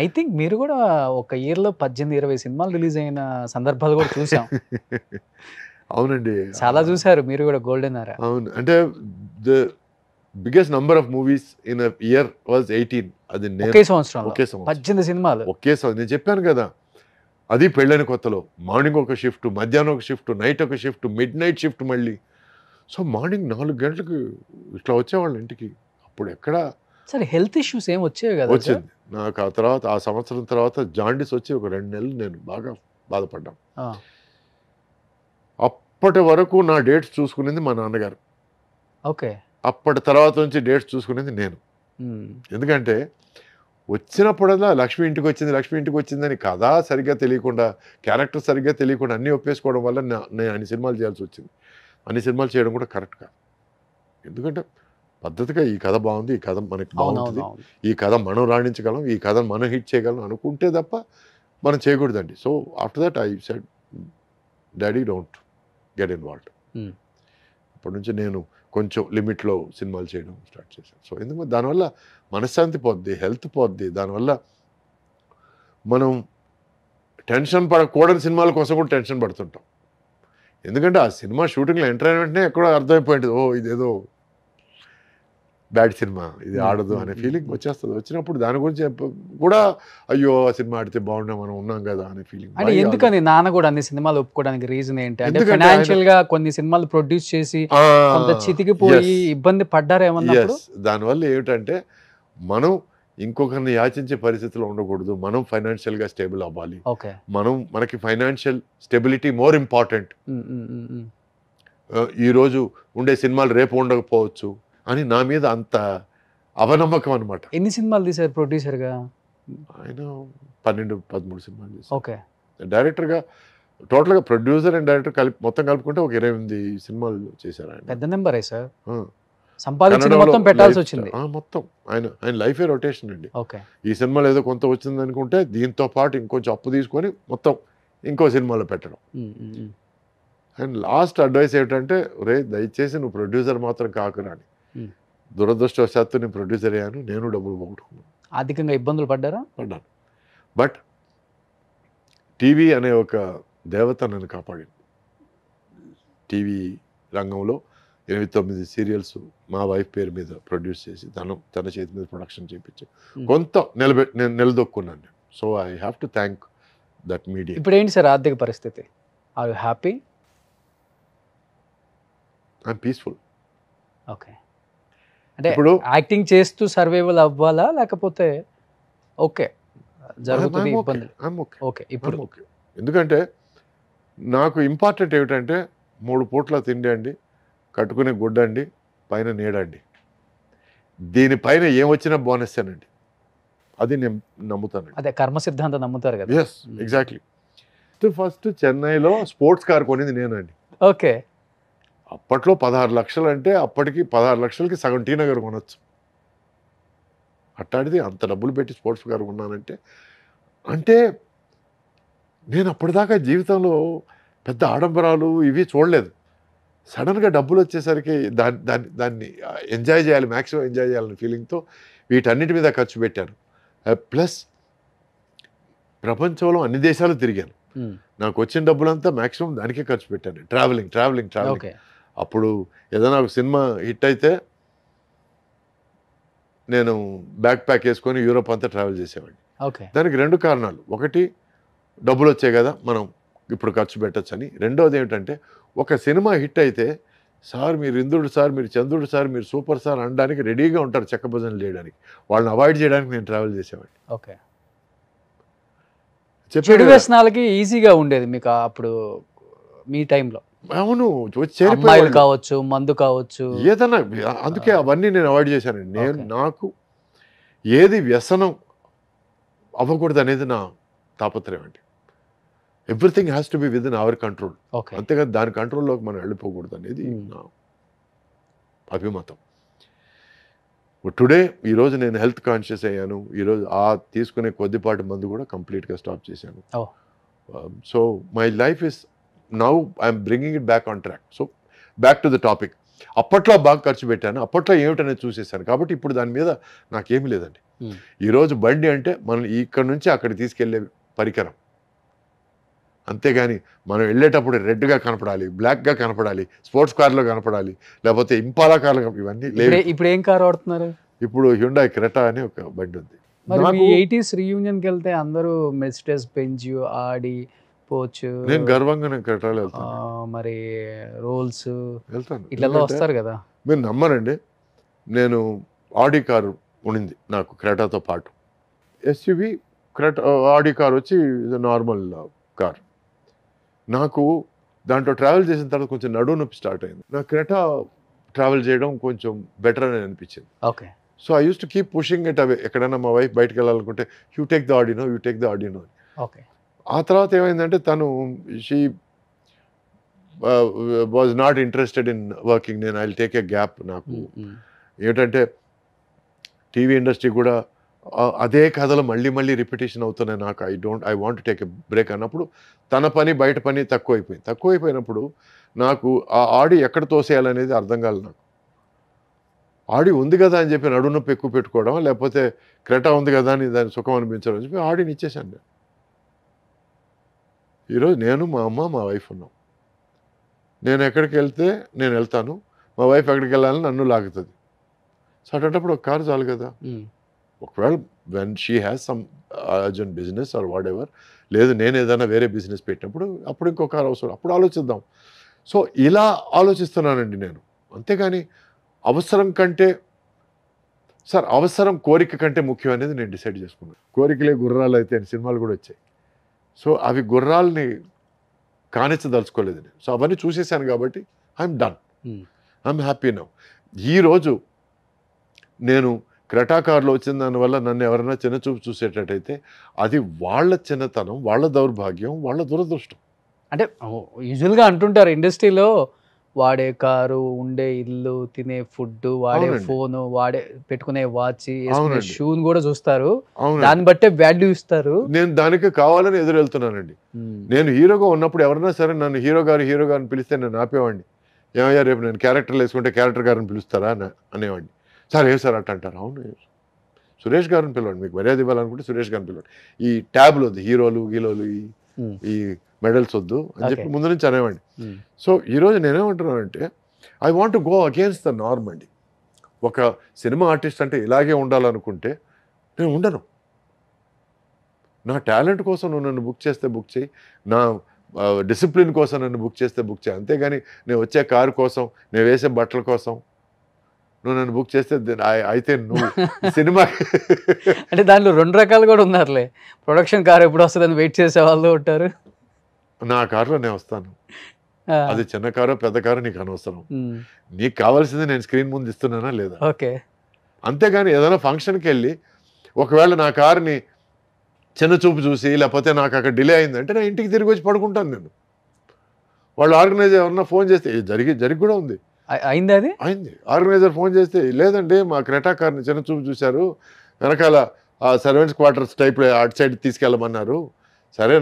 I think మీరు కూడా ఒక ఇయర్‌లో 18, 20 సినిమాలు రిలీజ్ అయిన సందర్భాలు కూడా చూసాం. అవునండి. చాలా చూసారు మీరు కూడా గోల్డెన్ ఎరా. అవును. అంటే the biggest number of movies in a year was 18. అది నేను ఒకే సంవత్సరంలో ఒకే సంవత్సరం 18 సినిమాలు. ఒకే సంవత్సరం నేను చెప్పాను కదా, అది పెళ్ళైన కొత్తలో మార్నింగ్ ఒక షిఫ్ట్, మధ్యాహ్నం ఒక షిఫ్ట్, నైట్ ఒక షిఫ్ట్, మిడ్ నైట్ షిఫ్ట్ మళ్ళీ. సో మార్నింగ్ 4 గంటలకు ఇట్లా వచ్చేవాళ్ళు ఇంటికి. అప్పుడు ఎక్కడ సరే హెల్త్ ఇష్యూస్ ఏం వచ్చేవి కదా సార్? వచ్చింది నాకు. ఆ తర్వాత ఆ సంవత్సరం తర్వాత జాండీస్ వచ్చి ఒక 2 నెలలు నేను బాగా బాధపడ్డాను. ఆ, అప్పటి వరకు నా డేట్స్ చూసుకునేది మా నాన్నగారు, ఓకే. అప్పటి తర్వాత నుంచి డేట్స్ చూసుకునేది నేను. మ్మ్. ఎందుకంటే వచ్చినప్పుడల్లా లక్ష్మి ఇంటికి వచ్చింది, లక్ష్మి ఇంటికి వచ్చిందని కథ సరిగ్గా తెలియకుండా, క్యారెక్టర్ సరిగ్గా తెలియకుండా అన్నీ ఒప్పేసుకోవడం వల్ల నేను అన్ని సినిమాలు చేయాల్సి వచ్చింది. అన్ని సినిమాలు చేయడం కూడా కరెక్ట్ కాదు. ఎందుకంటే పద్ధతిగా ఈ కథ బాగుంది, ఈ కథ మనకి బాగుంటుంది, అవునవును. ఈ కథ మనం రాణించగలం, ఈ కథ మనం హిట్ చేయగలం అనుకుంటే తప్ప మనం చేయకూడదండి. So after that I said daddy don't get involved. Hmm. అప్పటి నుంచి నేను కొంచెం లిమిట్లో సినిమాలు చేయడం స్టార్ట్ చేశాను. సో ఎందుకంటే దానివల్ల మనశ్శాంతి పోద్ది, హెల్త్ పోద్ది. దానివల్ల మనం టెన్షన్ పడకూడని సినిమాల కోసం కూడా టెన్షన్ పడుతుంటాం. ఎందుకంటే ఆ సినిమా షూటింగ్లో ఎంటర్ అయిన వెంటనే ఎక్కడో అర్థమైపోయింది, ఓ ఇదేదో బ్యాడ్ సినిమా, ఇది ఆడదు అనే ఫీలింగ్ వచ్చేస్తుంది. వచ్చినప్పుడు దాని గురించి కూడా అయ్యో ఆ సినిమా ఆడితే బాగున్నా, మనం ఉన్నాం కదా అనే ఫీలింగ్. అంటే ఎందుకని నాన్న కూడా అన్ని సినిమాలు ఒప్పుకోవడానికి రీజన్ ఏంటి? అంటే ఎందుకంటే ఫైనాన్షియల్ గా కొన్ని సినిమాలు ప్రొడ్యూస్ చేసి కొంత చితికిపోయి ఇబ్బంది పడ్డారేమన్నప్పుడు. దానివల్ల ఏమిటంటే మనం ఇంకొకరిని యాచించే పరిస్థితిలో ఉండకూడదు, మనం ఫైనాన్షియల్గా స్టేబుల్ అవ్వాలి, ఓకే. మనకి ఫైనాన్షియల్ స్టెబిలిటీ మోర్ ఇంపార్టెంట్. ఈరోజు ఉండే సినిమాలు రేపు ఉండకపోవచ్చు అని నా మీద అంత అవనమ్మకం అనమాట. ఎన్ని సినిమాలు తీశారు ప్రొడ్యూసర్ గా? ఆయన 12-13 సినిమాలు చేశారు. ఓకే. డైరెక్టర్గా టోటల్గా ప్రొడ్యూసర్ అండ్ డైరెక్టర్ కలిపి మొత్తం కలుపుకుంటే ఒక 28 సినిమాలు చేశారు ఆయన. పెద్ద నెంబరే సార్. ఆ. సంపాదించిన కన్నడలో మొత్తం పెట్టాల్సి లైఫ్ వచ్చింది. మొత్తం ఆయన లైఫే రొటేషన్ అండి. ఓకే. ఈ సినిమాలో ఏదో కొంత వచ్చింది అనుకుంటే దీంతో పాటు ఇంకొంచెం అప్పు తీసుకొని మొత్తం ఇంకో సినిమాలో పెట్టడం. అండ్ లాస్ట్ అడ్వైస్ ఏమిటంటే, రే దయచేసి నువ్వు ప్రొడ్యూసర్ మాత్రం కాకురా అని. దురదృష్టవశాత్తు నేను ప్రొడ్యూసర్ అయ్యాను, నేను డబ్బులు పోగొట్టుకున్నాను, ఆర్థికంగా ఇబ్బందులు పడ్డాను. బట్ టీవీ అనే ఒక దేవత నన్ను కాపాడింది. టీవీ రంగంలో 8-9 సీరియల్స్ మా వైఫ్ పేరు మీద ప్రొడ్యూస్ చేసి తన చేతి మీద ప్రొడక్షన్ చేయించి కొంత నేను నిలదొక్కున్నాను. So I have to thank that media. ఇప్పుడు ఏంటి సార్ ఆర్థిక పరిస్థితి? Are you happy? I'm peaceful. Okay. అంటే ఇప్పుడు యాక్టింగ్ చేస్తూ సర్వైవల్ అవ్వాలా లేకపోతే ఓకే జరుగుతుంది ఇబ్బంది? ఓకే. ఇప్పుడు ఓకే. ఎందుకంటే నాకు ఇంపార్టెంట్ ఏమిటంటే 3 పూట్ల తిండి అండి, కట్టుకునే గుడ్డ అండి, పైన నీడండి. దీనిపైన ఏం వచ్చినా బోనస్ అనండి, అది నేను నమ్ముతానండి. అదే కర్మ సిద్ధాంతం నమ్ముతారు కదా. Yes, exactly. ఫస్ట్ చెన్నైలో స్పోర్ట్స్ కార్ కొనింది నేనండి. ఓకే. అప్పట్లో 16 లక్షలు అంటే అప్పటికి 16 లక్షలకి సగం టీ నగర్ కొనొచ్చు. అట్టాడిది అంత డబ్బులు పెట్టి స్పోర్ట్స్ కార్ కొన్నానంటే, అంటే నేను అప్పటిదాకా జీవితంలో పెద్ద ఆడంబరాలు ఇవి చూడలేదు. సడన్గా డబ్బులు వచ్చేసరికి దాన్ని ఎంజాయ్ చేయాలి, మ్యాక్సిమం ఎంజాయ్ చేయాలనే ఫీలింగ్తో వీటన్నిటి మీద ఖర్చు పెట్టాను. ప్లస్ ప్రపంచంలో అన్ని దేశాలు తిరిగాను. నాకు వచ్చిన డబ్బులంతా మ్యాక్సిమం దానికే ఖర్చు పెట్టాను. ట్రావెలింగ్. అప్పుడు ఏదైనా ఒక సినిమా హిట్ అయితే నేను బ్యాక్ ప్యాక్ వేసుకొని యూరోప్ అంతా ట్రావెల్ చేసేవాడిని. దానికి 2 కారణాలు. ఒకటి, డబ్బులు వచ్చాయి కదా మనం ఇప్పుడు ఖర్చు పెట్టచ్చు అని. రెండోది ఏమిటంటే, ఒక సినిమా హిట్ అయితే సార్ మీరు ఇంద్రుడు సార్, మీరు చంద్రుడు సార్, మీరు సూపర్ సార్ అనడానికి రెడీగా ఉంటారు చెక్క భజనలు చేయడానికి. వాళ్ళని అవాయిడ్ చేయడానికి నేను ట్రావెల్ చేసేవాడిని. ఓకే. చెడు వ్యసనాలకి ఈజీగా ఉండేది మీకు అప్పుడు మీ టైంలో? అవును, అమ్మాయిలు కావచ్చు, మందు కావచ్చు, ఏదన్నా. అందుకే అవన్నీ నేను అవాయిడ్ చేశానండి. నాకు ఏది వ్యసనం అవ్వకూడదు అనేది నా తాపత్రయం అండి. Everything has to be with in our control. అంతేకాదు దాని కంట్రోల్లోకి మనం వెళ్ళిపోకూడదు అనేది నా అభిమతం. టుడే ఈరోజు నేను హెల్త్ కాన్షియస్ అయ్యాను. ఈరోజు తీసుకునే కొద్దిపాటి మందు కూడా కంప్లీట్గా స్టాప్ చేశాను. So my life is now I'm bringing it back on track. So back to the topic. అప్పట్లో బాగా ఖర్చు పెట్టాను, అప్పట్లో ఏమిటనేది చూసేసాను. కాబట్టి ఇప్పుడు దాని మీద నాకేమీ లేదండి. ఈరోజు బండి అంటే మనం ఇక్కడ నుంచి అక్కడికి తీసుకెళ్లే పరికరం. అంతేగాని మనం వెళ్ళేటప్పుడు రెడ్గా కనపడాలి, బ్లాక్గా కనపడాలి, స్పోర్ట్స్ కార్లో కనపడాలి, లేకపోతే ఇంపాలా కార్లో ఇవన్నీ లేవు. ఇప్పుడు ఏం కార్ వాడుతున్నారు? ఇప్పుడు హ్యుండాయ్ క్రెటా అని ఒక బండి ఉంది. మరి మీ 80s రీయూనియన్కి వెళ్తే అందరూ మెర్సిడెస్ బెంజ్, ఆడి, పోర్ష్, నేను గర్వంగా నేను క్రెటాలో వెళ్తాను. మరి రోల్స్ వెళ్తాను, ఇట్లా వస్తారు కదా. మీరు నమ్మరండి, నేను ఆడి కారు ఉండింది నాకు క్రెటాతో పాటు. ఎస్యూవి క్రెటా ఆడి కార్ వచ్చి నార్మల్ కార్. నాకు దాంట్లో ట్రావెల్ చేసిన తర్వాత కొంచెం నడువు నొప్పి స్టార్ట్ అయింది. నాకు క్రెటా ట్రావెల్ చేయడం కొంచెం బెటర్ అని అనిపించింది. Okay. So I use to keep pushing it away. ఎక్కడైనా మా వైఫ్ బయటకు వెళ్ళాలనుకుంటే యూ టేక్ ద ఆడినో, యూ టేక్ ద ఆడినో. ఓకే. ఆ తర్వాత ఏమైందంటే తను she was not interested in working. నేను I will take a gap. నాకు ఏంటంటే టీవీ ఇండస్ట్రీ కూడా అదే కథలు మళ్ళీ మళ్ళీ రిపిటేషన్ అవుతున్నాయి. నాకు I want take a break అన్నప్పుడు తన పని బయట పని తక్కువైపోయినప్పుడు నాకు ఆ ఆడి ఎక్కడ తోసేయాలనేది అర్థం కాలేదు. నాకు ఆడి ఉంది కదా అని చెప్పి నడునొప్పి ఎక్కువ పెట్టుకోవడం, లేకపోతే క్రెటా ఉంది కదా అని దాని సుఖం అనిపించడం అని చెప్పి ఆడిని ఇచ్చేసాను నేను. ఈరోజు నేను, మా అమ్మ, మా వైఫ్ ఉన్నాం. నేను ఎక్కడికి వెళ్తే నేను వెళ్తాను, మా వైఫ్ ఎక్కడికి వెళ్ళాలని నన్ను లాగుతుంది. సో అటువంటిప్పుడు ఒక కారు చాలు కదా. ఒకవేళ when she has some urgent business are what ever, లేదు నేను ఏదైనా వేరే బిజినెస్ పెట్టినప్పుడు అప్పుడు ఇంకో కారు అవసరం, అప్పుడు ఆలోచిద్దాం. సో ఇలా ఆలోచిస్తున్నానండి నేను. అంతేగాని అవసరం కంటే సార్ అవసరం కోరిక కంటే ముఖ్యం అనేది నేను డిసైడ్ చేసుకున్నాను. కోరికలే గుర్రాలు అయితే అని సినిమాలు కూడా వచ్చాయి. సో అవి గుర్రాలని కానిచ్చదలుచుకోలేదు నేను. సో అవన్నీ చూసేసాను కాబట్టి I'm done, I'm happy now. ఈరోజు నేను క్రెటా కార్లో వచ్చిన దానివల్ల నన్ను ఎవరైనా చిన్నచూపు చూసేటట్టయితే అది వాళ్ళ చిన్నతనం, వాళ్ళ దౌర్భాగ్యం, వాళ్ళ దురదృష్టం. అంటే యూజువల్గా అంటుంటారు ఇండస్ట్రీలో, వాడే కారు, ఉండే ఇల్లు, తినే ఫుడ్, వాడే ఫోను, వాడే పెట్టుకునే వాచ్, షూని కూడా చూస్తారు, దాన్ని బట్టే వాల్యూ ఇస్తారు. నేను దానికి కావాలని ఎదురు వెళ్తున్నానండి. నేను హీరోగా ఉన్నప్పుడు ఎవరైనా సరే నన్ను హీరో గారిని పిలిస్తే నేను ఆపేవాడిని. ఏమయ్యా రేపు నేను క్యారెక్టర్లు వేసుకుంటే క్యారెక్టర్ గారిని పిలుస్తారా అనేవాడిని. సార్ ఏం సార్ అంటారు. అవును సురేష్ గారిని పిలవండి, మీకు మర్యాద ఇవ్వాలనుకుంటే సురేష్ గారిని పిలవండి, ఈ ట్యాబ్లు వద్దు, హీరోలు ఈ మెడల్స్ వద్దు అని చెప్పి ముందు నుంచి అనేవాడిని. సో ఈరోజు నేనేమంటున్నానంటే I want to go against the norm అండి. ఒక సినిమా ఆర్టిస్ట్ అంటే ఇలాగే ఉండాలనుకుంటే నేను ఉండను. నా టాలెంట్ కోసం నువ్వు నన్ను బుక్ చేస్తే బుక్ చేయి, నా డిసిప్లిన్ కోసం నన్ను బుక్ చేస్తే బుక్ చేయి. అంతేగాని నేను వచ్చే కారు కోసం, నేను వేసే బట్టల కోసం నువ్వు నన్ను బుక్ చేస్తే అయితే నువ్వు సినిమా అంటే దాంట్లో 2 రకాలు కూడా ఉన్నారులే. ప్రొడక్షన్ కార్ ఎప్పుడు వస్తుందని వెయిట్ చేసే వాళ్ళు ఉంటారు. నా కారులో నేను వస్తాను, అది చిన్న కారో పెద్ద కారో నీకు అనవసరం. నీకు కావాల్సింది నేను స్క్రీన్ ముందు ఇస్తున్నానా లేదా. ఓకే. అంతేగాని ఏదైనా ఫంక్షన్కి వెళ్ళి ఒకవేళ నా కారుని చిన్న చూపు చూసి లేకపోతే నాకు అక్కడ డిలే అయిందంటే నా ఇంటికి తిరిగి వచ్చి పడుకుంటాను నేను. వాళ్ళు ఆర్గనైజర్ ఎవరన్నా ఫోన్ చేస్తే జరిగి కూడా ఉంది, అయింది, అది అయింది. ఆర్గనైజర్ ఫోన్ చేస్తే లేదండి మా క్రెటా కార్ని చిన్న చూపు చూశారు, వెనకాల సర్వెంట్స్ క్వార్టర్స్ టైప్ అటు సైడ్ తీసుకెళ్ళమన్నారు. సరే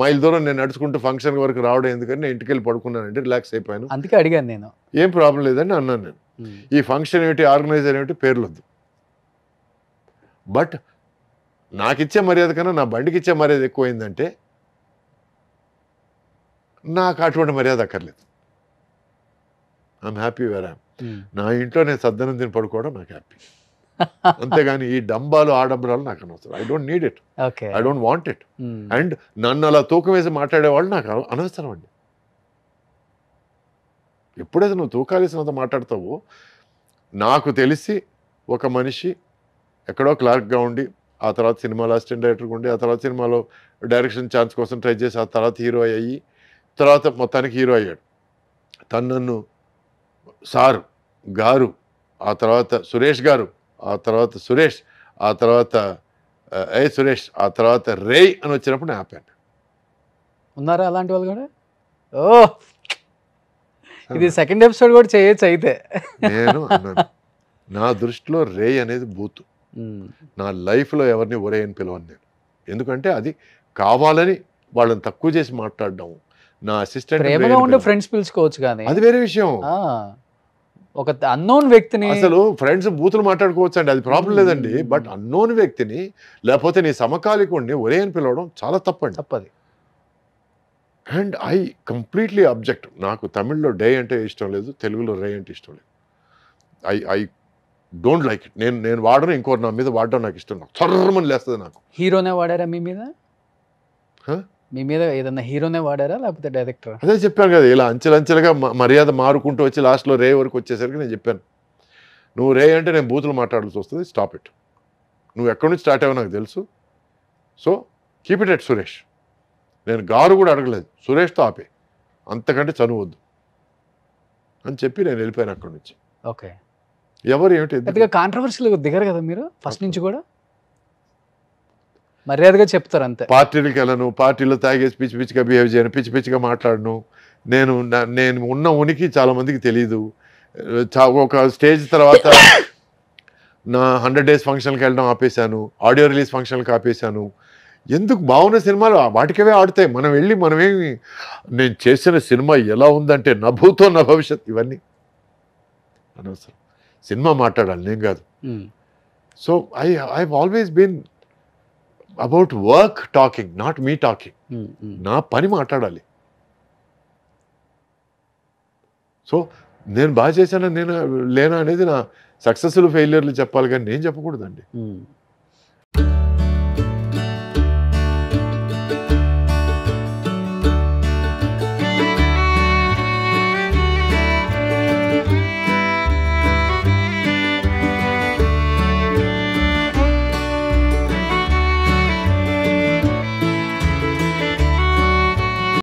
మైల్ దూరం నేను నడుచుకుంటూ ఫంక్షన్ వరకు రావడం ఎందుకని నేను ఇంటికి వెళ్ళి పడుకున్నానండి, రిలాక్స్ అయిపోయాను. అందుకే అడిగాను నేను. ఏం ప్రాబ్లం లేదని అన్నాను నేను. ఈ ఫంక్షన్ ఏమిటి, ఆర్గనైజర్ ఏమిటి, పేర్లొద్దు. బట్ నాకు ఇచ్చే మర్యాద కన్నా నా బండికి ఇచ్చే మర్యాద ఎక్కువైందంటే నాకు అటువంటి మర్యాద అక్కర్లేదు. I'm happy where I'm. నా ఇంట్లో నేను సద్దనం తిని పడుకోవడం నాకు హ్యాపీ. అంతేగాని ఈ డంబాలు ఆడంబరాలు నాకు అనవసరం. I don't need it, I don't want it. And నన్ను అలా తూకం వేసి మాట్లాడేవాళ్ళు నాకు అనవసరం అండి. ఎప్పుడైతే నువ్వు తూకాలేసినంత మాట్లాడతావో, నాకు తెలిసి ఒక మనిషి ఎక్కడో క్లార్క్గా ఉండి ఆ తర్వాత సినిమాలో అసిస్టెంట్ డైరెక్టర్గా ఉండి ఆ తర్వాత సినిమాలో డైరెక్షన్ ఛాన్స్ కోసం ట్రై చేసి ఆ తర్వాత హీరో అయ్యి తర్వాత మొత్తానికి హీరో అయ్యాడు. తను నన్ను సారు గారు, ఆ తర్వాత సురేష్ గారు, ఆ తర్వాత సురేష్, ఆ తర్వాత సురేష్, ఆ తర్వాత రేయ్ అని వచ్చినప్పుడు నేను ఆపాను. ఉన్నారా అలాంటి వాళ్ళు కూడా? ఓ, ఇది సెకండ్ ఎపిసోడ్ కూడా చేయొచ్చు అయితే. నేను అన్నాను, నా దృష్టిలో రేయ్ అనేది బూతు. నా లైఫ్లో ఎవరిని ఒరే అని పిలవను నేను. ఎందుకంటే అది కావాలని వాళ్ళని తక్కువ చేసి మాట్లాడడం. నా అసిస్టెంట్ ఫ్రెండ్స్ పిలుచుకోవచ్చు కానీ అది వేరే విషయం. ఒక అన్నోన్ వ్యక్తిని అసలు ఫ్రెండ్స్ బూతులు మాట్లాడుకోవచ్చు అండి, అది ప్రాబ్లం లేదండి. బట్ అన్నోన్ వ్యక్తిని లేకపోతే నీ సమకాలికుడిని ఒరే అని పిలవడం చాలా తప్పండి. తప్పది. And I completely object. నాకు తమిళ్లో డే అంటే ఇష్టం లేదు, తెలుగులో రే అంటే ఇష్టం లేదు. I don't like it. నేను వాడను, ఇంకోటి నా మీద వాడడం నాకు ఇష్టం. నాకు చర్రమని లేస్తుంది నాకు. హీరోనే వాడారా మీ మీద? Huh? మీ మీద ఏదన్నా హీరోనే వాడారా లేకపోతే డైరెక్టర్? అదే చెప్పాను కదా, ఇలా అంచెలంచెలుగా మర్యాద మారుకుంటూ వచ్చి లాస్ట్లో రే వరకు వచ్చేసరికి నేను చెప్పాను, నువ్వు రే అంటే నేను బూతులు మాట్లాడాల్సి వస్తుంది, స్టాప్ ఇట్. నువ్వు ఎక్కడి నుంచి స్టార్ట్ అయ్యావో నాకు తెలుసు, so keep it at Suresh. నేను గారు కూడా అడగలేదు, సురేష్తో ఆపే, అంతకంటే చనువద్దు అని చెప్పి నేను వెళ్ళిపోయాను అక్కడి నుంచి. ఓకే. ఎవరు ఏమిటి పెద్దగా కాంట్రవర్షియల్ దిగరు కదా మీరు ఫస్ట్ నుంచి కూడా? మర్యాదగా చెప్తారు అంతే. పార్టీలకు వెళ్ళను, పార్టీలో తాగేసి పిచ్చి పిచ్చిగా బిహేవ్ చేయను, పిచ్చి పిచ్చిగా మాట్లాడను. నేను ఉన్న ఉనికి చాలా మందికి తెలియదు. ఒక స్టేజ్ తర్వాత నా 100 days ఫంక్షన్కి వెళ్ళడం ఆపేశాను, ఆడియో రిలీజ్ ఫంక్షన్కి ఆపేశాను. ఎందుకు? బాగున్న సినిమాలు వాటికవే ఆడుతాయి. మనమేమి నేను చేసిన సినిమా ఎలా ఉందంటే నా భూతో నా భవిష్యత్, ఇవన్నీ అనవసరం. సినిమా మాట్లాడాలి, నేను కాదు. So I always been about work talking, not me talking. నా పని మాట్లాడాలి. సో నేను బాగా చేశాను, నేను లేనా అనేది నా సక్సెస్లు ఫెయిల్యూర్లు చెప్పాలి, కానీ నేను చెప్పకూడదండి.